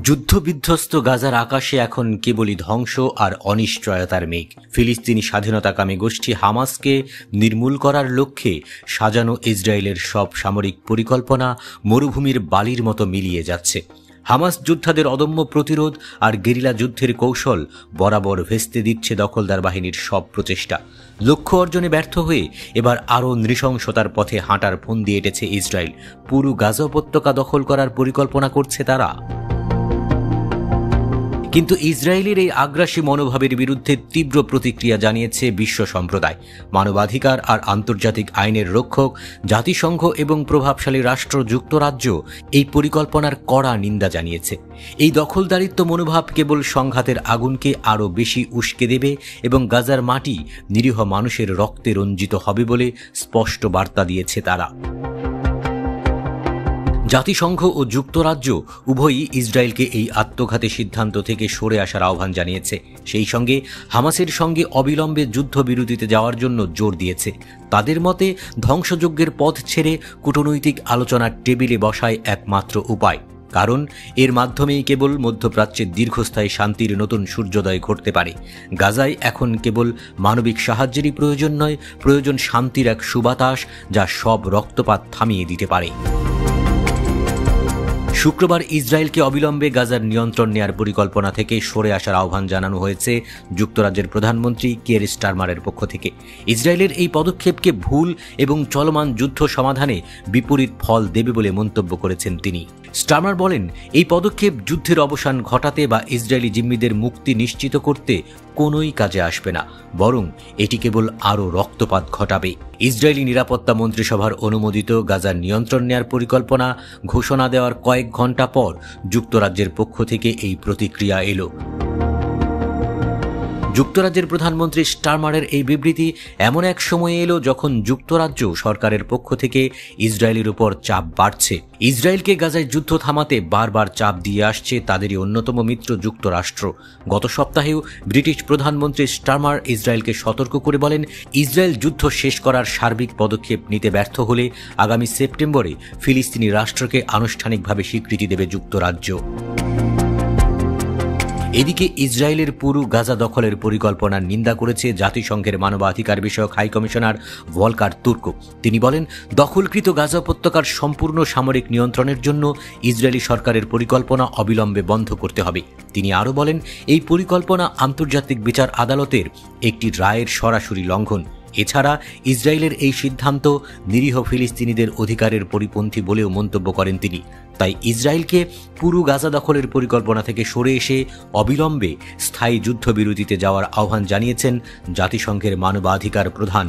যুদ্ধবিধ্বস্ত গাজার আকাশে এখন কেবলই ধ্বংস আর অনিশ্চয়তার মেঘ। ফিলিস্তিনি স্বাধীনতাকামী গোষ্ঠী হামাসকে নির্মূল করার লক্ষ্যে সাজানো ইসরায়েলের সব সামরিক পরিকল্পনা মরুভূমির বালির মতো মিলিয়ে যাচ্ছে। হামাস যোদ্ধাদের অদম্য প্রতিরোধ আর গেরিলা যুদ্ধের কৌশল বরাবর ভেস্তে দিচ্ছে দখলদার বাহিনীর সব প্রচেষ্টা। লক্ষ্য অর্জনে ব্যর্থ হয়ে এবার আরও নৃশংসতার পথে হাঁটার ফন্দি এঁটেছে ইসরায়েল। পুরো গাজা উপত্যকা দখল করার পরিকল্পনা করছে তারা। কিন্তু ইসরায়েলের এই আগ্রাসী মনোভাবের বিরুদ্ধে তীব্র প্রতিক্রিয়া জানিয়েছে বিশ্ব সম্প্রদায়। মানবাধিকার আর আন্তর্জাতিক আইনের রক্ষক জাতিসংঘ এবং প্রভাবশালী রাষ্ট্র যুক্তরাজ্য এই পরিকল্পনার কড়া নিন্দা জানিয়েছে। এই দখলদারিত্ব মনোভাব কেবল সংঘাতের আগুনকে আরও বেশি উস্কে দেবে এবং গাজার মাটি নিরীহ মানুষের রক্তে রঞ্জিত হবে বলে স্পষ্ট বার্তা দিয়েছে তারা। জাতিসংঘ ও যুক্তরাজ্য উভয়ই ইসরায়েলকে এই আত্মঘাতী সিদ্ধান্ত থেকে সরে আসার আহ্বান জানিয়েছে। সেই সঙ্গে হামাসের সঙ্গে অবিলম্বে যুদ্ধবিরতিতে যাওয়ার জন্য জোর দিয়েছে। তাদের মতে ধ্বংসযজ্ঞের পথ ছেড়ে কূটনৈতিক আলোচনার টেবিলে বসাই একমাত্র উপায়, কারণ এর মাধ্যমেই কেবল মধ্যপ্রাচ্যের দীর্ঘস্থায়ী শান্তির নতুন সূর্যোদয় ঘটতে পারে। গাজায় এখন কেবল মানবিক সাহায্যেরই প্রয়োজন নয়, প্রয়োজন শান্তির এক সুবাতাস যা সব রক্তপাত থামিয়ে দিতে পারে। শুক্রবার ইসরায়েলকে অবিলম্বে গাজার নিয়ন্ত্রণ নেয়ার পরিকল্পনা থেকে সরে আসার আহ্বান জানানো হয়েছে যুক্তরাজ্যের প্রধানমন্ত্রী কিয়ের স্টারমারের পক্ষ থেকে। ইসরায়েলের এই পদক্ষেপকে ভুল এবং চলমান যুদ্ধ সমাধানে বিপরীত ফল দেবে বলে মন্তব্য করেছেন তিনি। স্টারমার বলেন, এই পদক্ষেপ যুদ্ধের অবসান ঘটাতে বা ইসরায়েলি জিম্মিদের মুক্তি নিশ্চিত করতে কোনোই কাজে আসবে না, বরং এটি কেবল আরও রক্তপাত ঘটাবে। ইসরায়েলি নিরাপত্তা মন্ত্রিসভার অনুমোদিত গাজার নিয়ন্ত্রণ নেয়ার পরিকল্পনা ঘোষণা দেওয়ার কয়েক ঘণ্টা পর যুক্তরাজ্যের পক্ষ থেকে এই প্রতিক্রিয়া এলো। যুক্তরাজ্যের প্রধানমন্ত্রী স্টারমারের এই বিবৃতি এমন এক সময়ে এলো যখন যুক্তরাজ্য সরকারের পক্ষ থেকে ইসরায়েলের উপর চাপ বাড়ছে। ইসরায়েলকে গাজায় যুদ্ধ থামাতে বারবার চাপ দিয়ে আসছে তাদেরই অন্যতম মিত্র যুক্তরাষ্ট্র। গত সপ্তাহেও ব্রিটিশ প্রধানমন্ত্রী স্টারমার ইসরায়েলকে সতর্ক করে বলেন, ইসরায়েল যুদ্ধ শেষ করার সার্বিক পদক্ষেপ নিতে ব্যর্থ হলে আগামী সেপ্টেম্বরে ফিলিস্তিনি রাষ্ট্রকে আনুষ্ঠানিকভাবে স্বীকৃতি দেবে যুক্তরাজ্য। এদিকে ইসরায়েলের পুরো গাজা দখলের পরিকল্পনার নিন্দা করেছে জাতিসংঘের মানবাধিকার বিষয়ক হাই কমিশনার ভলকার তুর্ক। তিনি বলেন, দখলকৃত গাজা উপত্যকার সম্পূর্ণ সামরিক নিয়ন্ত্রণের জন্য ইসরায়েলি সরকারের পরিকল্পনা অবিলম্বে বন্ধ করতে হবে। তিনি আরও বলেন, এই পরিকল্পনা আন্তর্জাতিক বিচার আদালতের একটি রায়ের সরাসরি লঙ্ঘন। এছাড়া ইসরায়েলের এই সিদ্ধান্ত নিরীহ ফিলিস্তিনিদের অধিকারের পরিপন্থী বলেও মন্তব্য করেন তিনি। তাই ইসরায়েলকে পুরো গাজা দখলের পরিকল্পনা থেকে সরে এসে অবিলম্বে স্থায়ী যুদ্ধবিরতিতে যাওয়ার আহ্বান জানিয়েছেন জাতিসংঘের মানবাধিকার প্রধান।